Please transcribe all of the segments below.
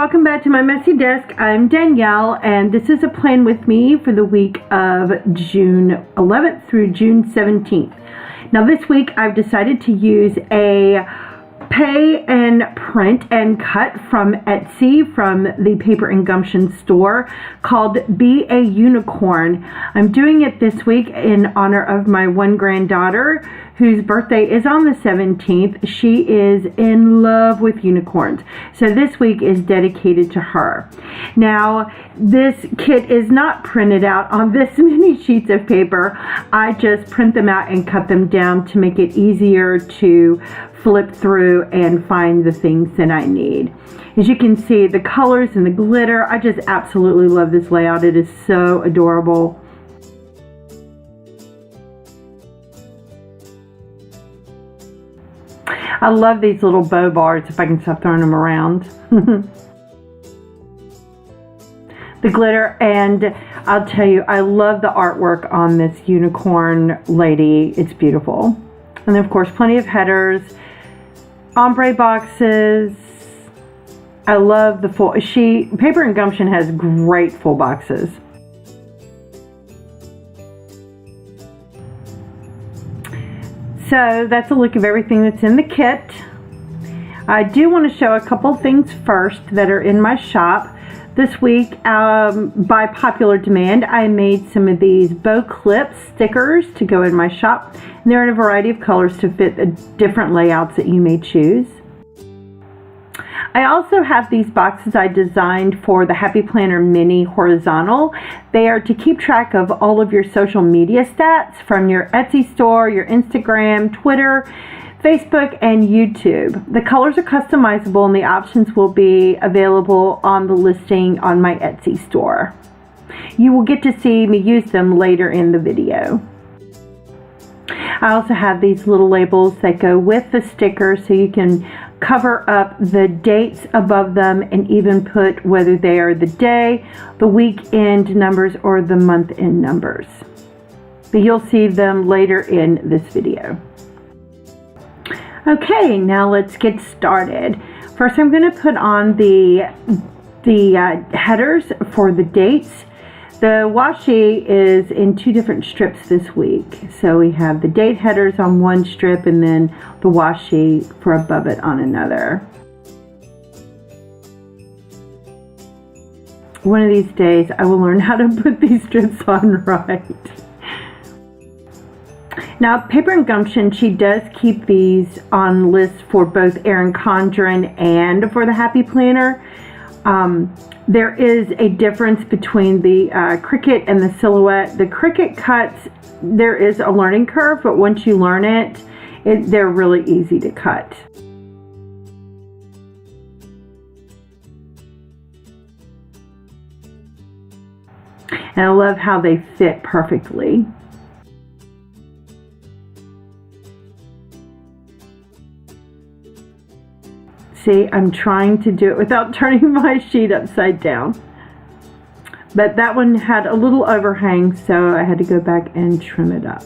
welcome back to my messy desk. I'm Danielle, and this is a plan with me for the week of June 11th through June 17th. Now this week I've decided to use a pay and print and cut from Etsy from the Paper and Gumption store called Be A Unicorn. I'm doing it this week in honor of my one granddaughter whose birthday is on the 17th. She is in love with unicorns. So this week is dedicated to her. Now, this kit is not printed out on this many sheets of paper. I just print them out and cut them down to make it easier to flip through and find the things that I need. As you can see, the colors and the glitter, I just absolutely love this layout. It is so adorable. I love these little bow bars, if I can stop throwing them around. The glitter, and I'll tell you, I love the artwork on this unicorn lady. It's beautiful. And then of course, plenty of headers, ombre boxes. I love the full, Paper and Gumption has great full boxes. So that's a look of everything that's in the kit. I do want to show a couple things first that are in my shop. This week, by popular demand, I made some of these bow clip stickers to go in my shop. And they're in a variety of colors to fit the different layouts that you may choose. I also have these boxes I designed for the Happy Planner Mini Horizontal. They are to keep track of all of your social media stats from your Etsy store, your Instagram, Twitter, Facebook, and YouTube. The colors are customizable and the options will be available on the listing on my Etsy store. You will get to see me use them later in the video. I also have these little labels that go with the stickers so you can cover up the dates above them and even put whether they are the day, the weekend numbers, or the month end numbers. But you'll see them later in this video. Okay, now let's get started. First, I'm going to put on the headers for the dates. The washi is in two different strips this week. So we have the date headers on one strip and then the washi for above it on another. One of these days I will learn how to put these strips on right. Now, Paper and Gumption, she does keep these on lists for both Erin Condren and for the Happy Planner. There is a difference between the Cricut and the Silhouette. The Cricut cuts, there is a learning curve, but once you learn it, they're really easy to cut. And I love how they fit perfectly. See, I'm trying to do it without turning my sheet upside down. But that one had a little overhang, so I had to go back and trim it up.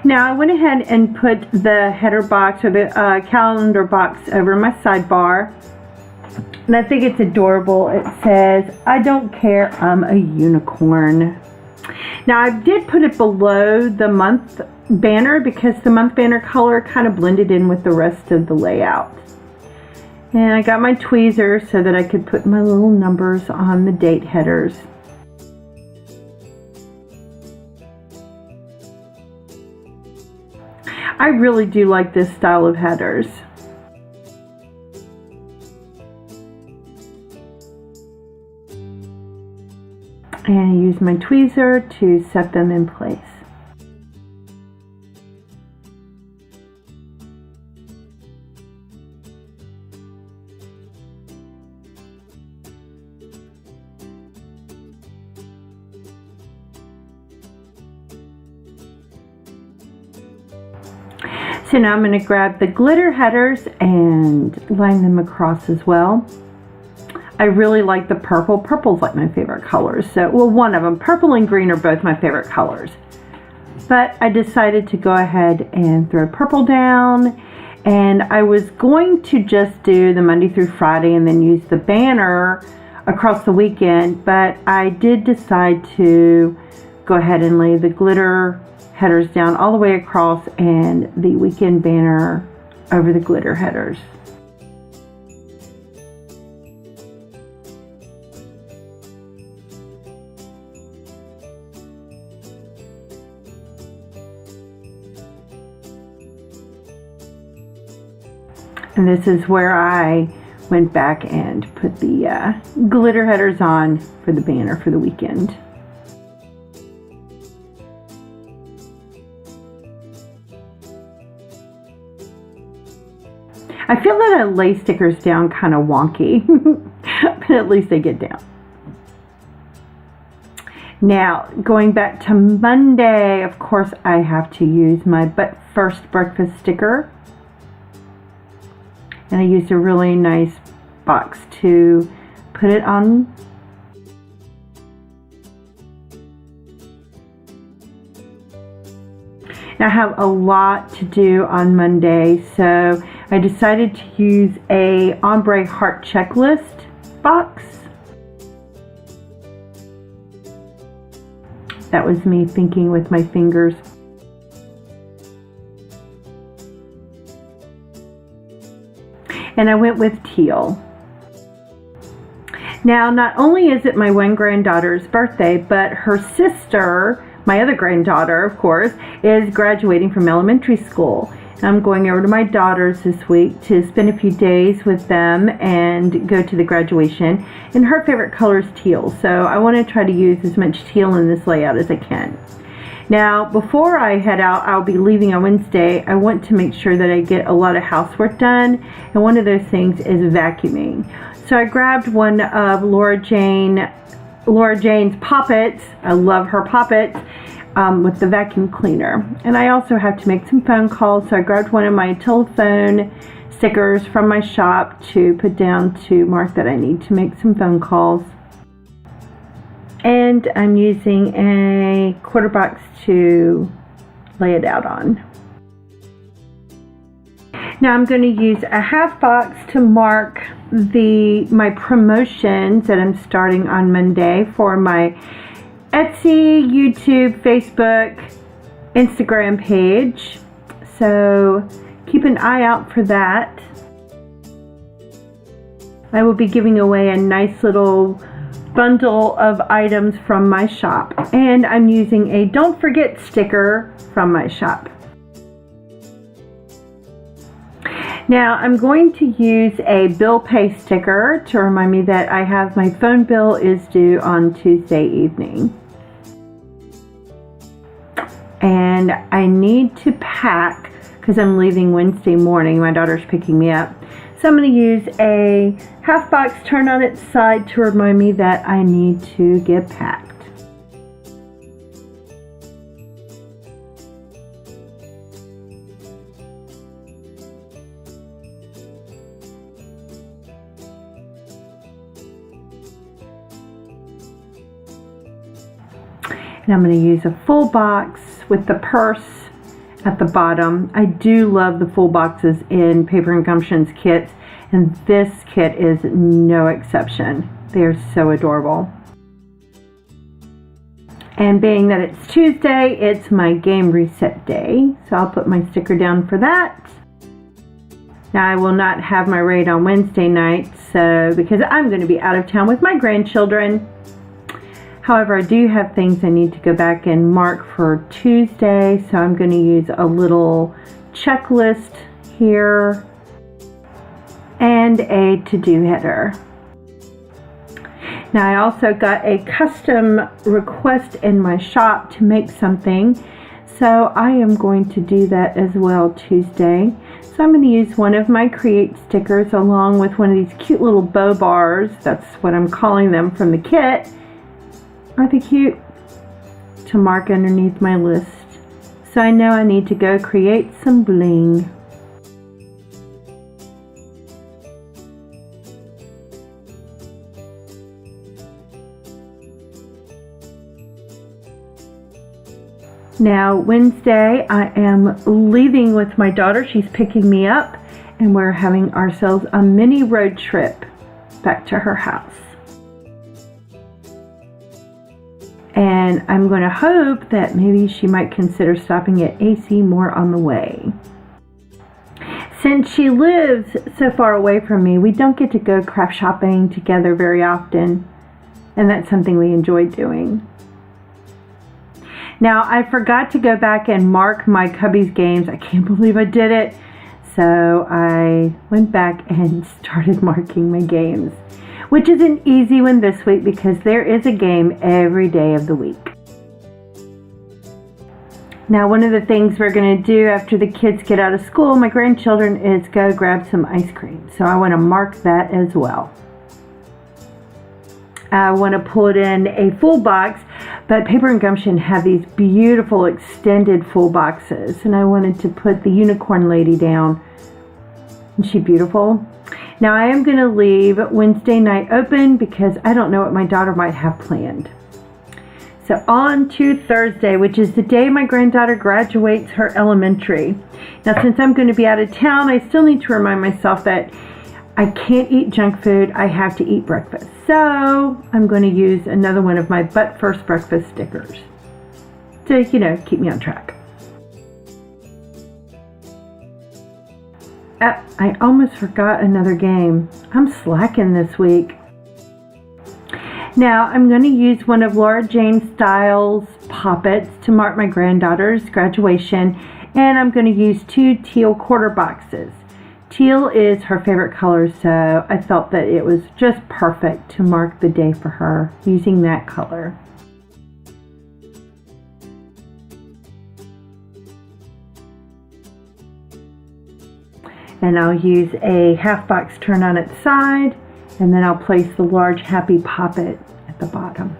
Now I went ahead and put the header box or the calendar box over my sidebar, and I think it's adorable. It says, "I don't care, I'm a unicorn." Now I did put it below the month banner because the month banner color kind of blended in with the rest of the layout. And I got my tweezers so that I could put my little numbers on the date headers. I really do like this style of headers. And I use my tweezer to set them in place. So now I'm going to grab the glitter headers and line them across as well. I really like the purple. Purple's like my favorite colors. So, well, one of them. Purple and green are both my favorite colors. But I decided to go ahead and throw purple down. And I was going to just do the Monday through Friday and then use the banner across the weekend. But I did decide to go ahead and lay the glitter headers down all the way across and the weekend banner over the glitter headers. And this is where I went back and put the glitter headers on for the banner for the weekend. I feel that I lay stickers down kind of wonky, but at least they get down. Now, going back to Monday, of course, I have to use my But First breakfast sticker. And I used a really nice box to put it on. And I have a lot to do on Monday, so I decided to use a ombre heart checklist box. That was me thinking with my fingers. And I went with teal. Now, not only is it my one granddaughter's birthday, but her sister, my other granddaughter, of course, is graduating from elementary school. I'm going over to my daughter's this week to spend a few days with them and go to the graduation. And her favorite color is teal, so I want to try to use as much teal in this layout as I can. Now, before I head out, I'll be leaving on Wednesday. I want to make sure that I get a lot of housework done, and one of those things is vacuuming. So I grabbed one of Laura Jane's poppets. I love her poppets with the vacuum cleaner. And I also have to make some phone calls, so I grabbed one of my telephone stickers from my shop to put down to mark that I need to make some phone calls. And I'm using a quarter box to lay it out on. Now I'm going to use a half box to mark my promotions that I'm starting on Monday for my Etsy, YouTube, Facebook, Instagram page. So keep an eye out for that. I will be giving away a nice little bundle of items from my shop, and I'm using a don't forget sticker from my shop. Now I'm going to use a bill pay sticker to remind me that I have my phone bill is due on Tuesday evening. And I need to pack because I'm leaving Wednesday morning. My daughter's picking me up. So I'm going to use a half box turned on its side to remind me that I need to get packed. And I'm going to use a full box with the purse at the bottom. I do love the full boxes in PaperAndGumption's kits, and this kit is no exception. They're so adorable. And being that it's Tuesday, it's my game reset day, so I'll put my sticker down for that. Now I will not have my raid on Wednesday night, so because I'm going to be out of town with my grandchildren. However, I do have things I need to go back and mark for Tuesday, so I'm going to use a little checklist here and a to-do header. Now I also got a custom request in my shop to make something, so I am going to do that as well Tuesday. So I'm going to use one of my Create stickers along with one of these cute little bow bars. That's what I'm calling them from the kit. Aren't they cute? To mark underneath my list. So I know I need to go create some bling. Now Wednesday I am leaving with my daughter. She's picking me up and we're having ourselves a mini road trip back to her house. And I'm going to hope that maybe she might consider stopping at AC Moore on the way. Since she lives so far away from me, we don't get to go craft shopping together very often, and that's something we enjoy doing. Now, I forgot to go back and mark my Cubby's games. I can't believe I did it. So I went back and started marking my games, which is an easy one this week because there is a game every day of the week. Now, one of the things we're going to do after the kids get out of school, my grandchildren, is go grab some ice cream. So I want to mark that as well. I want to pull it in a full box, but Paper and Gumption have these beautiful extended full boxes, and I wanted to put the unicorn lady down. Isn't she beautiful? Now I am going to leave Wednesday night open because I don't know what my daughter might have planned. So on to Thursday, which is the day my granddaughter graduates her elementary. Now since I'm going to be out of town, I still need to remind myself that I can't eat junk food. I have to eat breakfast. So I'm going to use another one of my But First breakfast stickers to, keep me on track. I almost forgot another game. I'm slacking this week. Now I'm going to use one of Laura Jane Styles' poppets to mark my granddaughter's graduation, and I'm going to use 2 teal quarter boxes. Teal is her favorite color, so I felt that it was just perfect to mark the day for her using that color. And I'll use a half box turn on its side, and then I'll place the large happy poppet at the bottom.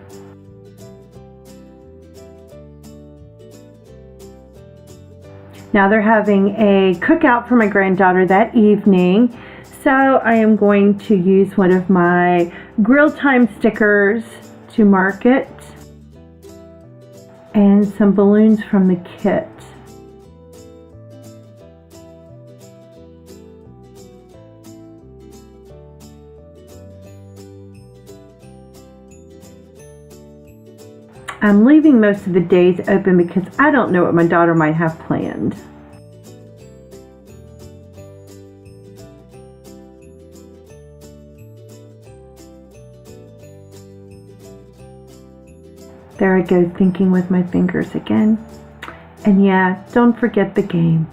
Now they're having a cookout for my granddaughter that evening, so I am going to use one of my Grill Time stickers to mark it, and some balloons from the kit. I'm leaving most of the days open because I don't know what my daughter might have planned. There I go, thinking with my fingers again. And yeah, don't forget the game.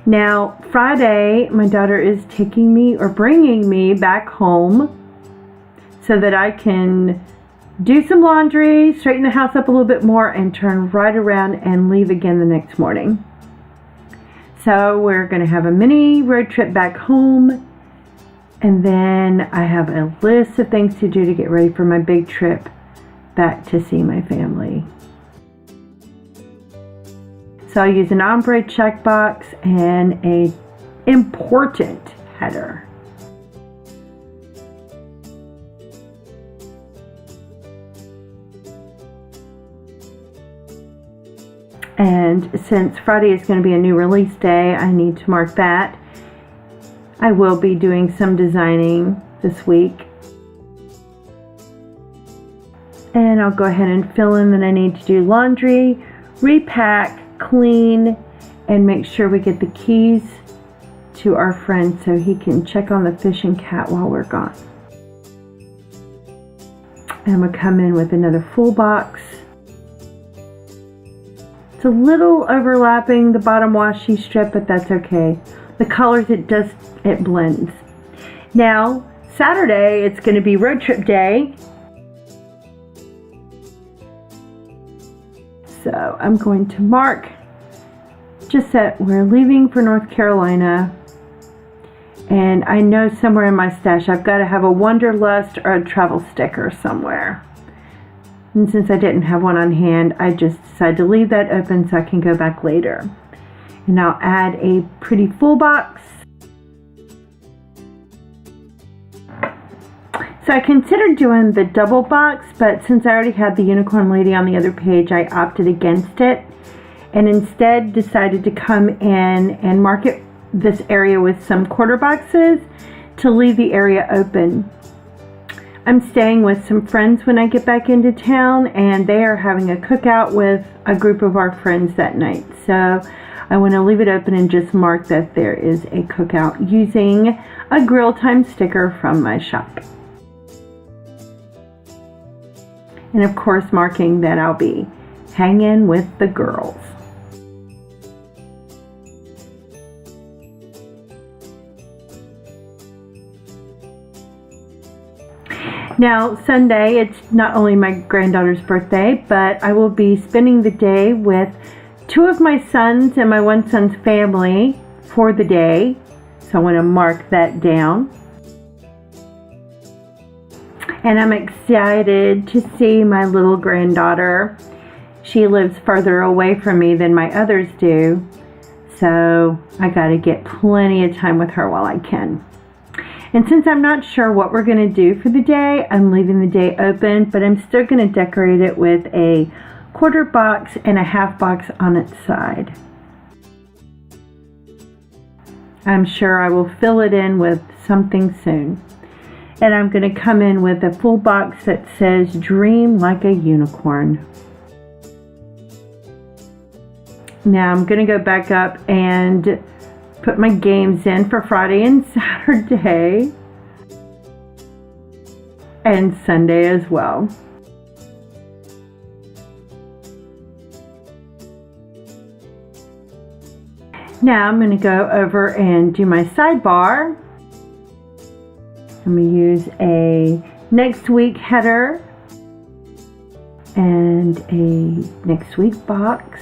Now, Friday, my daughter is taking me or bringing me back home so that I can do some laundry, straighten the house up a little bit more, and turn right around and leave again the next morning. So we're going to have a mini road trip back home, and then I have a list of things to do to get ready for my big trip back to see my family. So I'll use an ombre checkbox and a important header. And since Friday is going to be a new release day, I need to mark that. I will be doing some designing this week. And I'll go ahead and fill in that I need to do laundry, repack, clean, and make sure we get the keys to our friend so he can check on the fish and cat while we're gone. And I'm going to come in with another full box. It's a little overlapping the bottom washi strip, but that's okay. The colors, it blends. Now, Saturday, it's going to be road trip day. So I'm going to mark just that we're leaving for North Carolina. And I know somewhere in my stash I've got to have a Wanderlust or a travel sticker somewhere. And since I didn't have one on hand, I just decided to leave that open so I can go back later. And I'll add a pretty full box. So I considered doing the double box, but since I already had the unicorn lady on the other page, I opted against it and instead decided to come in and market this area with some quarter boxes to leave the area open. I'm staying with some friends when I get back into town, and they are having a cookout with a group of our friends that night. So I want to leave it open and just mark that there is a cookout using a grill time sticker from my shop. And of course marking that I'll be hanging with the girls. Now Sunday, it's not only my granddaughter's birthday, but I will be spending the day with two of my sons and my one son's family for the day. So I want to mark that down. And I'm excited to see my little granddaughter. She lives further away from me than my others do, so I got to get plenty of time with her while I can. And since I'm not sure what we're going to do for the day, I'm leaving the day open, but I'm still going to decorate it with a quarter box and a half box on its side. I'm sure I will fill it in with something soon. And I'm going to come in with a full box that says Dream Like a Unicorn. Now I'm going to go back up and put my games in for Friday and Saturday. And Sunday as well. Now I'm going to go over and do my sidebar. I'm going to use a next week header and a next week box.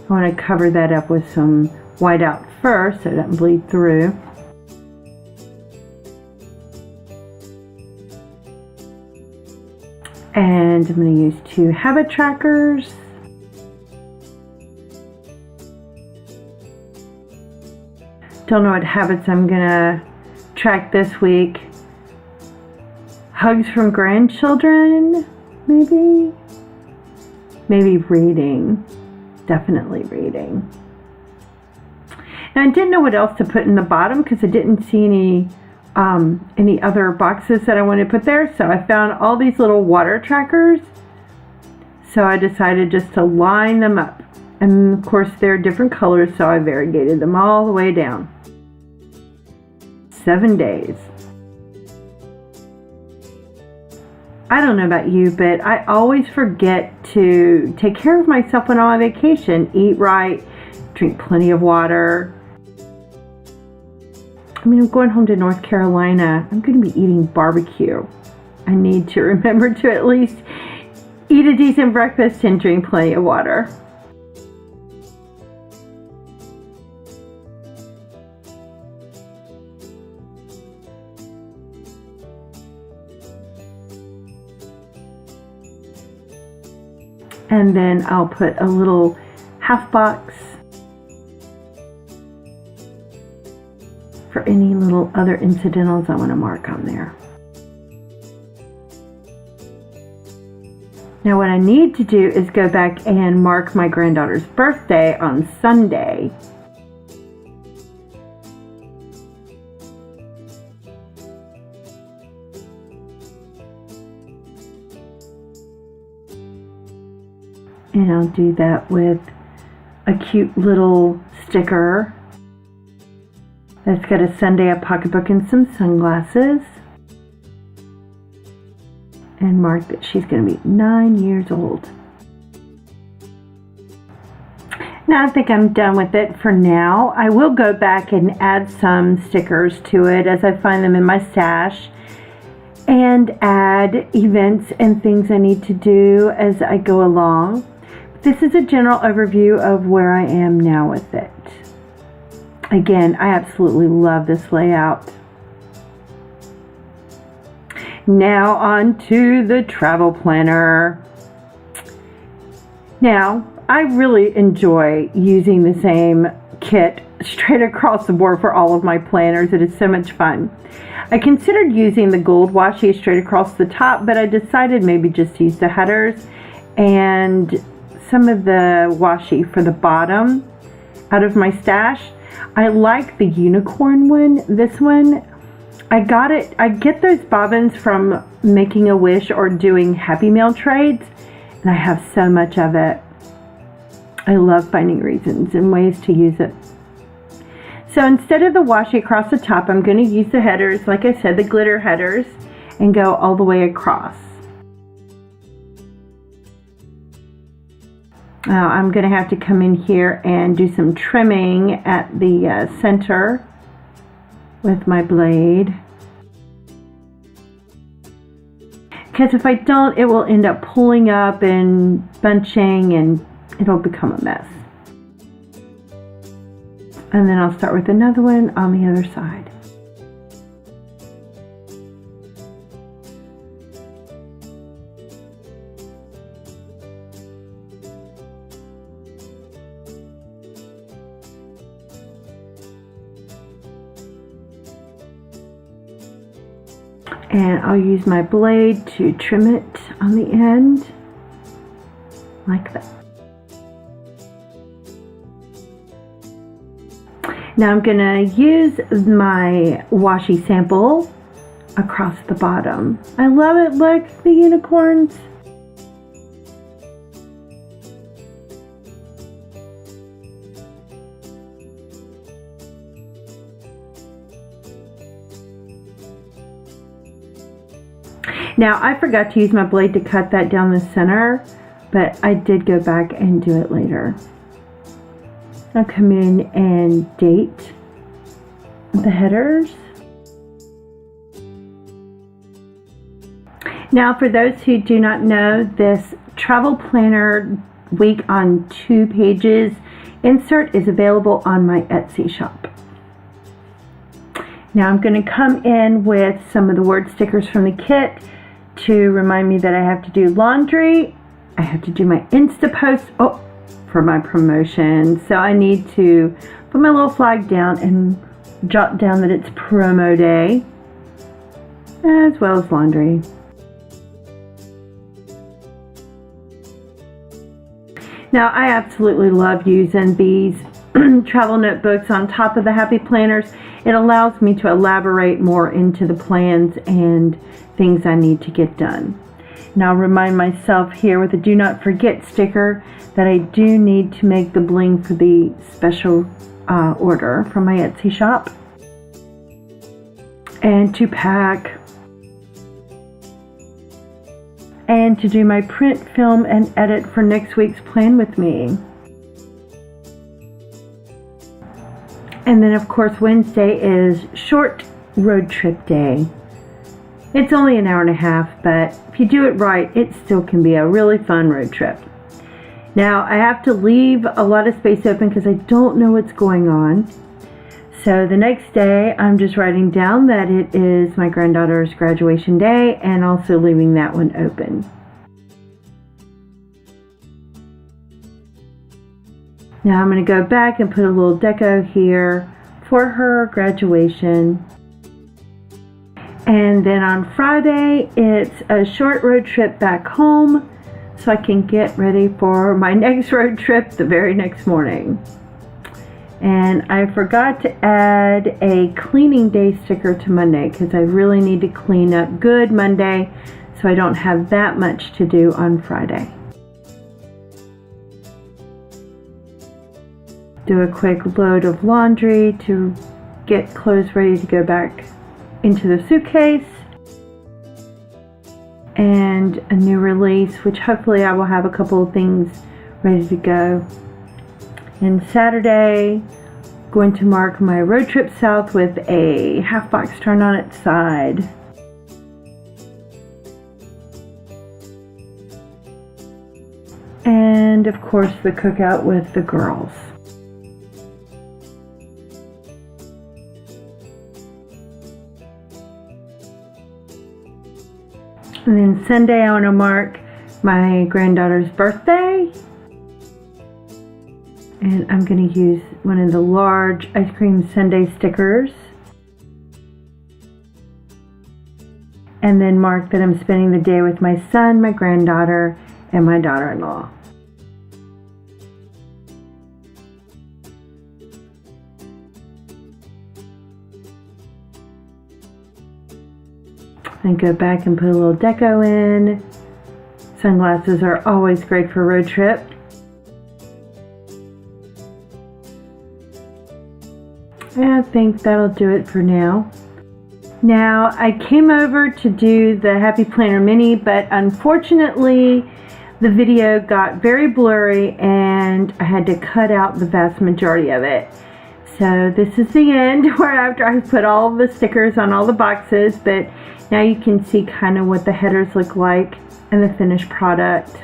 I want to cover that up with some white out first so it doesn't bleed through. And I'm going to use two habit trackers. Don't know what habits I'm going to track this week. Hugs from grandchildren, maybe reading. Definitely reading. Now I didn't know what else to put in the bottom because I didn't see any other boxes that I wanted to put there, so I found all these little water trackers, so I decided just to line them up. And of course they're different colors, so I variegated them all the way down. 7 days. I don't know about you, but I always forget to take care of myself when I'm on vacation. Eat right, drink plenty of water. I mean, I'm going home to North Carolina. I'm going to be eating barbecue. I need to remember to at least eat a decent breakfast and drink plenty of water. And then I'll put a little half box for any little other incidentals I want to mark on there. Now what I need to do is go back and mark my granddaughter's birthday on Sunday. And I'll do that with a cute little sticker that's got a Sunday, a pocketbook, and some sunglasses. And mark that she's going to be 9 years old. Now I think I'm done with it for now. I will go back and add some stickers to it as I find them in my stash, and add events and things I need to do as I go along. This is a general overview of where I am now with it. Again, I absolutely love this layout. Now on to the travel planner. Now, I really enjoy using the same kit straight across the board for all of my planners. It is so much fun. I considered using the gold washi straight across the top, but I decided maybe just use the headers and some of the washi for the bottom out of my stash. I like the unicorn one. This one, I get those bobbins from Making a Wish or doing Happy Mail trades, and I have so much of it. I love finding reasons and ways to use it. So instead of the washi across the top, I'm going to use the headers, like I said, the glitter headers, and go all the way across. Now I'm going to have to come in here and do some trimming at the center with my blade. Because if I don't, it will end up pulling up and bunching and it'll become a mess. And then I'll start with another one on the other side. And I'll use my blade to trim it on the end, like that. Now I'm going to use my washi sample across the bottom. I love it, look, the unicorns. Now I forgot to use my blade to cut that down the center, but I did go back and do it later. I'll come in and date the headers. Now for those who do not know, this travel planner week on 2 pages insert is available on my Etsy shop. Now I'm going to come in with some of the word stickers from the kit to remind me that I have to do laundry. I have to do my Insta post for my promotion. So I need to put my little flag down and jot down that it's promo day, as well as laundry. Now I absolutely love using these travel notebooks on top of the happy planners. It allows me to elaborate more into the plans and things I need to get done. Now I'll remind myself here with a do not forget sticker that I do need to make the bling for the special order from my Etsy shop. And to pack. And to do my print, film, and edit for next week's Plan With Me. And then of course Wednesday is short road trip day. It's only an hour and a half, but if you do it right, it still can be a really fun road trip. Now I have to leave a lot of space open because I don't know what's going on. So the next day I'm just writing down that it is my granddaughter's graduation day and also leaving that one open. Now I'm going to go back and put a little deco here for her graduation. And then on Friday, it's a short road trip back home so I can get ready for my next road trip the very next morning. And I forgot to add a cleaning day sticker to Monday because I really need to clean up good Monday so I don't have that much to do on Friday. Do a quick load of laundry to get clothes ready to go back into the suitcase. And a new release, which hopefully I will have a couple of things ready to go. And Saturday, going to mark my road trip south with a half box turned on its side. And of course the cookout with the girls. And then Sunday I want to mark my granddaughter's birthday. And I'm going to use one of the large ice cream sundae stickers. And then mark that I'm spending the day with my son, my granddaughter, and my daughter-in-law. And go back and put a little deco in. Sunglasses are always great for a road trip. And I think that'll do it for now. Now, I came over to do the Happy Planner Mini, but unfortunately the video got very blurry and I had to cut out the vast majority of it. So this is the end, where after I put all the stickers on all the boxes, but now you can see kind of what the headers look like and the finished product.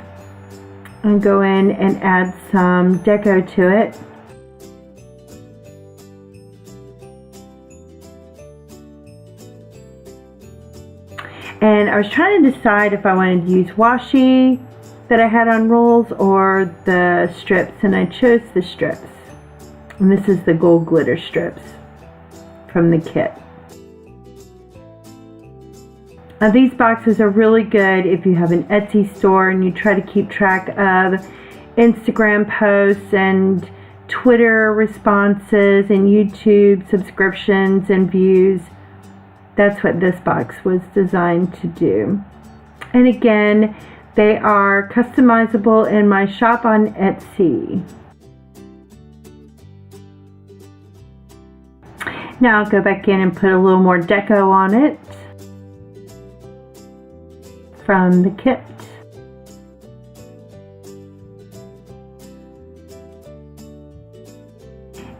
I'll go in and add some deco to it. And I was trying to decide if I wanted to use washi that I had on rolls or the strips, and I chose the strips. And this is the gold glitter strips from the kit. Now these boxes are really good if you have an Etsy store and you try to keep track of Instagram posts and Twitter responses and YouTube subscriptions and views. That's what this box was designed to do. And again, they are customizable in my shop on Etsy. Now I'll go back in and put a little more deco on it from the kit.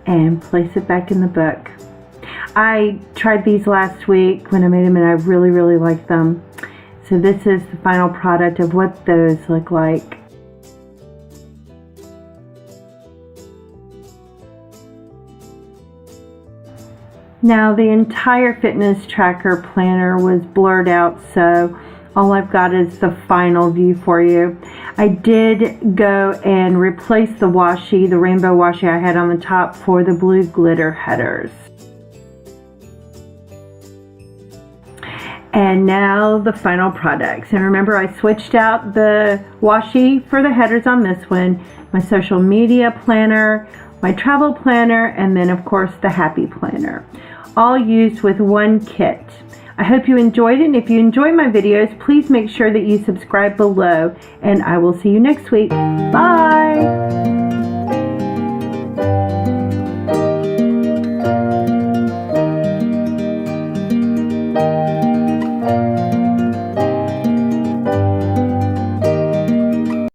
And place it back in the book. I tried these last week when I made them and I really liked them. So this is the final product of what those look like. Now the entire fitness tracker planner was blurred out, so all I've got is the final view for you. I did go and replace the washi, the rainbow washi I had on the top, for the blue glitter headers. And now the final products. And remember, I switched out the washi for the headers on this one, my social media planner, my travel planner, and then of course the happy planner. All used with one kit. I hope you enjoyed it, and if you enjoy my videos, please make sure that you subscribe below, and I will see you next week. Bye!